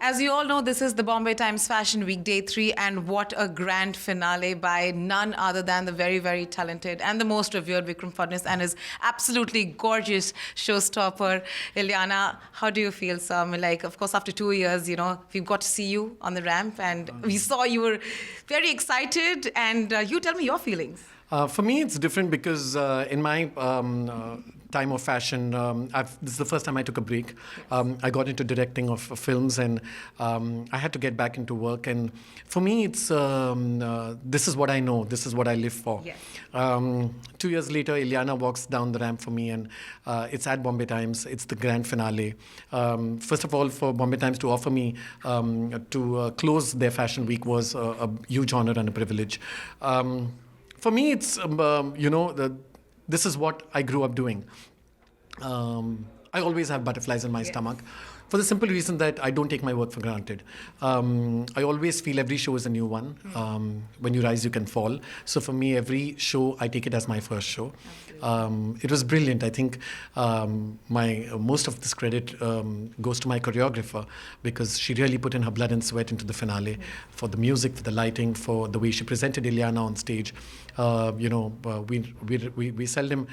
As you all know, this is the Bombay Times Fashion Week Day 3, and what a grand finale by none other than the very, very talented and the most revered Vikram Phadnis and his absolutely gorgeous showstopper, Ileana. How do you feel, Sam? Like, of course, after 2 years, we got to see you on the ramp, and we saw you were very excited, and you tell me your feelings. For me, it's different because in my time of fashion, this is the first time I took a break. I got into directing of films, and I had to get back into work. And for me, it's this is what I know. This is what I live for. Yes. 2 years later, Ileana walks down the ramp for me, and it's at Bombay Times. It's the grand finale. First of all, for Bombay Times to offer me to close their fashion week was a huge honor and a privilege. For me, it's, this is what I grew up doing. I always have butterflies in my stomach for the simple reason that I don't take my work for granted. I always feel every show is a new one. When you rise, you can fall. So for me, every show, I take it as my first show. It was brilliant. I think most of this credit goes to my choreographer, because she really put in her blood and sweat into the finale, for the music, for the lighting, for the way she presented Ileana on stage. We seldom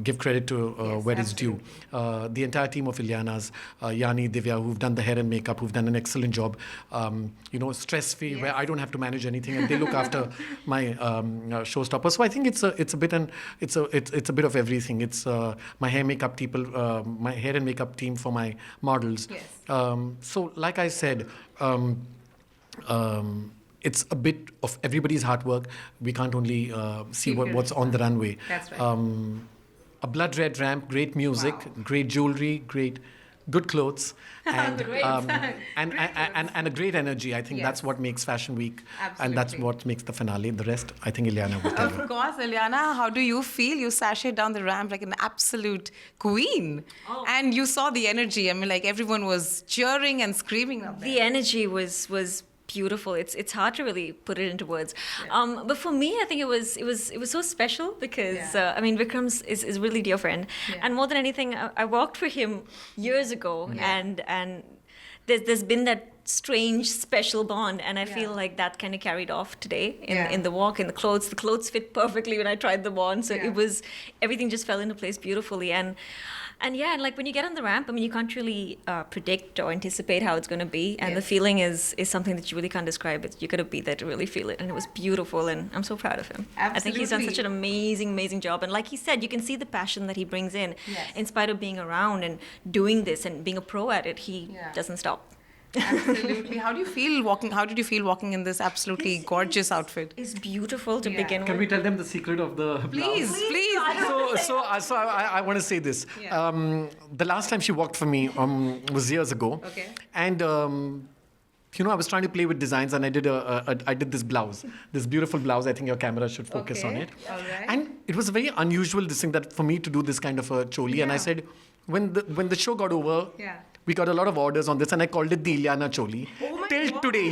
give credit to where it's due. The entire team of Ileana's, Yani, Divya, who've done the hair and makeup, who've done an excellent job. Stress-free, where I don't have to manage anything, and they look after my showstopper. So I think it's a bit a bit of everything. It's my hair makeup people, my hair and makeup team for my models. Yes. So like I said, it's a bit of everybody's hard work. We can't only see what's on the runway. That's right. A blood red ramp, great music, great jewelry, good clothes, and and a great energy. I think that's what makes Fashion Week, and that's what makes the finale. The rest, I think Ileana will tell you. Of course, Ileana, how do you feel? You sashayed down the ramp like an absolute queen. Oh. And you saw the energy. I mean, like, everyone was cheering and screaming up there. The energy was beautiful. It's hard to really put it into words. Yeah. But for me, I think it was so special because Vikram is a really dear friend, and more than anything, I worked for him years ago, and there's been that strange special bond, and I feel like that kind of carried off today in the walk, in the clothes. The clothes fit perfectly when I tried them on, so it was, everything just fell into place beautifully. And like when you get on the ramp, I mean, you can't really predict or anticipate how it's going to be, and the feeling is something that you really can't describe. You got to be there to really feel it, and it was beautiful, and I'm so proud of him. Absolutely. I think he's done such an amazing job, and like he said, you can see the passion that he brings in spite of being around and doing this and being a pro at it. He doesn't stop. Absolutely. How did you feel walking in this absolutely gorgeous outfit? It's beautiful to begin with. Can we tell them the secret of the blouse? Please. So I want to say this. The last time she walked for me was years ago. Okay. And I was trying to play with designs, and I did this blouse, this beautiful blouse. I think your camera should focus on it. All right. And it was a very unusual thing that for me to do this kind of a choli. And I said, when the show got over, we got a lot of orders on this, and I called it the Ileana Choli. Till today,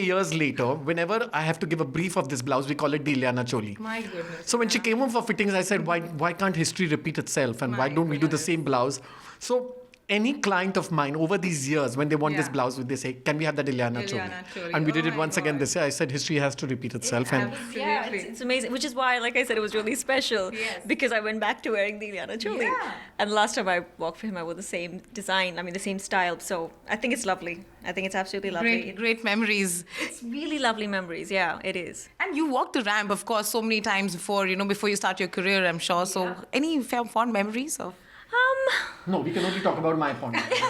years later, whenever I have to give a brief of this blouse, we call it the Ileana Choli. My goodness. So when she came home for fittings, I said, why can't history repeat itself, and why don't we do the same blouse? So any client of mine over these years, when they want this blouse, they say, can we have that Ileana Choli? And we did it once again this year. I said, history has to repeat itself. It's amazing, which is why, like I said, it was really special, because I went back to wearing the Ileana Choli. And last time I walked for him, I wore the same design, the same style. So I think it's lovely. I think it's absolutely lovely. Great memories. It's really lovely memories. Yeah, it is. And you walked the ramp, of course, so many times before you start your career, I'm sure. So any fond memories of? No, we can only talk about my fond memories.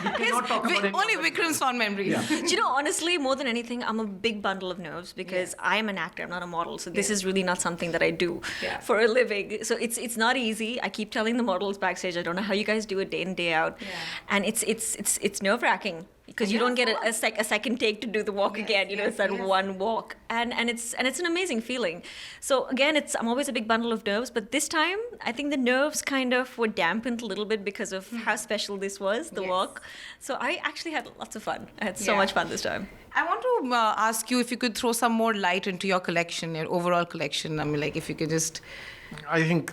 We cannot talk about only Vikram's fond memories. Yeah. Do honestly, more than anything, I'm a big bundle of nerves because I am an actor, I'm not a model. So this is really not something that I do for a living. So it's not easy. I keep telling the models backstage, I don't know how you guys do it day in, day out. And it's nerve-wracking. Because you don't get a second take to do the walk again, it's that one walk, and it's an amazing feeling. So again, I'm always a big bundle of nerves, but this time I think the nerves kind of were dampened a little bit because of how special this was, the walk. So I actually had lots of fun. I had so much fun this time. I want to ask you if you could throw some more light into your collection, your overall collection. I mean, like if you could just I think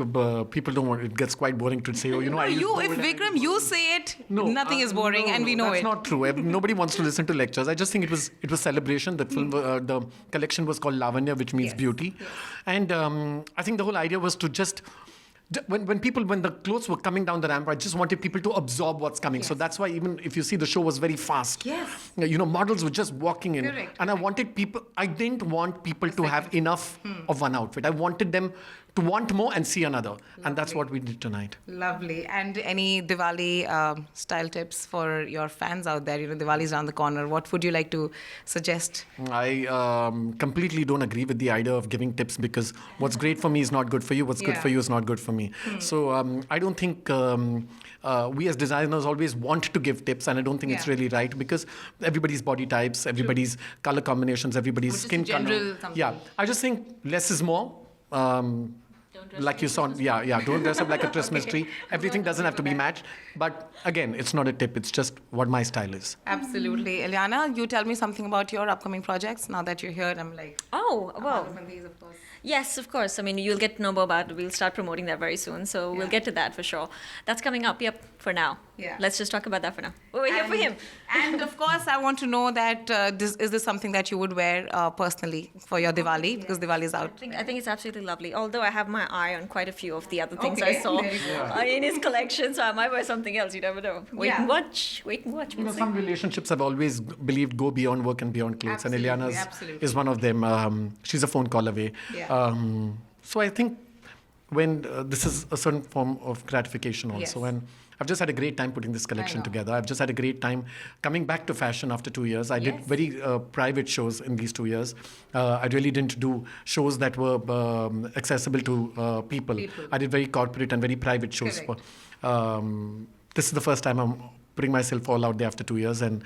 people don't want. It gets quite boring to say, oh, I used If Bollywood. Vikram, you say it, nothing is boring, and we know that's it. not true. Nobody wants to listen to lectures. I just think it was celebration. The film, the collection was called Lavanya, which means beauty, and I think the whole idea was to just. When the clothes were coming down the ramp, I just wanted people to absorb what's coming. So that's why even if you see the show was very fast. Yes. Models were just walking in. Correct. And I didn't want people to have enough of one outfit. I wanted them to want more and see another. And that's what we did tonight. Lovely. And any Diwali style tips for your fans out there? Diwali's around the corner. What would you like to suggest? I completely don't agree with the idea of giving tips because what's great for me is not good for you. What's good for you is not good for me. So I don't think we as designers always want to give tips, and I don't think it's really right because everybody's body types, everybody's color combinations, everybody's skin color. Yeah, I just think less is more. Like you saw, don't dress up like a Christmas tree. Everything doesn't have to be matched. But again, it's not a tip. It's just what my style is. Absolutely. Ileana, you tell me something about your upcoming projects. Now that you're here, I'm like... Oh, well. These, of course. Yes, of course. I mean, you'll get to know more about it. We'll start promoting that very soon. So we'll get to that for sure. That's coming up, for now. Yeah. Let's just talk about that for now. We're here for him. And of course, I want to know that is this something that you would wear personally for your Diwali? Because Diwali is out. I think it's absolutely lovely. Although I have my eye on quite a few of the other things I saw in his collection. So I might wear something else. You never know. Wait and watch. We'll see. Some relationships have always believed go beyond work and beyond clothes. And Ileana's is one of them. She's a phone call away. Yeah. So I think when this is a certain form of gratification also. And I've just had a great time putting this collection together. I've just had a great time coming back to fashion after 2 years. I did very private shows in these 2 years. I really didn't do shows that were accessible to people. I did very corporate and very private shows. This is the first time I'm putting myself all out there after 2 years, and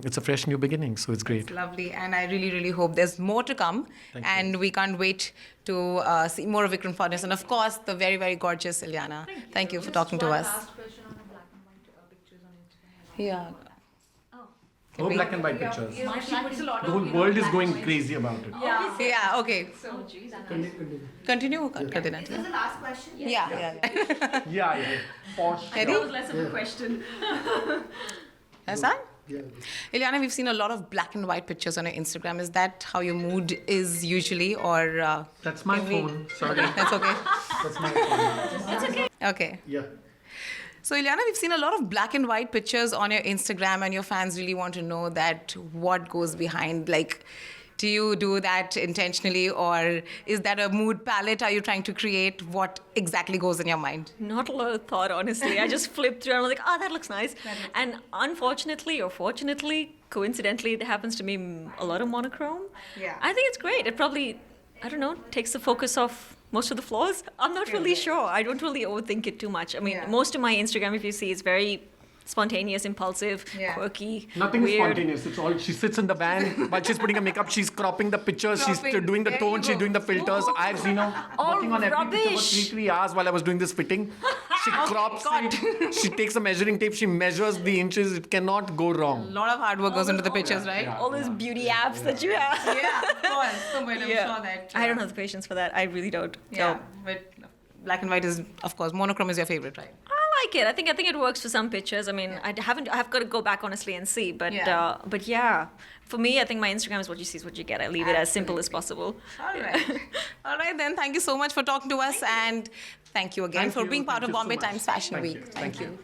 it's a fresh new beginning, so it's great. It's lovely, and I really, really hope there's more to come. Thank you. We can't wait to see more of Vikram Phadnis, and of course, the very, very gorgeous Ileana. Thank you for talking to us. Last question on the black and white pictures on Instagram. Yeah. Oh, black and white pictures. She puts a lot The whole world is going crazy about it. Yeah, okay. Continue. Is this the last question? Yeah. Posh. That was less of a question. That's that? Yeah. Ileana, we've seen a lot of black and white pictures on your Instagram. Is that how your mood is usually, or? That's my phone. Sorry. That's okay. That's my phone. It's okay. Okay. Yeah. So, Ileana, we've seen a lot of black and white pictures on your Instagram, and your fans really want to know that what goes behind. Like, do you do that intentionally, or is that a mood palette? Are you trying to create? What exactly goes in your mind? Not a lot of thought, honestly. I just flipped through and I was like, that looks nice. And unfortunately or fortunately, coincidentally, it happens to be a lot of monochrome. Yeah. I think it's great. It probably, I don't know, takes the focus off most of the flaws. I'm not really sure. I don't really overthink it too much. I mean, most of my Instagram, if you see, is very spontaneous, impulsive, quirky, Nothing weird. is spontaneous. It's all, she sits in the van while she's putting her makeup, she's cropping the pictures, she's doing the tone, she's doing the filters. I've seen her working on every picture for 3 hours while I was doing this fitting. She crops it, she takes a measuring tape, she measures the inches. It cannot go wrong. A lot of hard work goes into the pictures, right? All those beauty apps that you have. Yeah, of course. So I'm sure that. I don't have the patience for that. I really don't. Yeah, No. but black and white is, of course, monochrome is your favorite, right? I like it. I think it works for some pictures. I mean, I have got to go back honestly and see. But yeah, for me, I think my Instagram is what you see is what you get. I leave it as simple as possible. All right. All right, then. Thank you so much for talking to us, and thank you again for being part of Bombay Times Fashion Week. Thank you.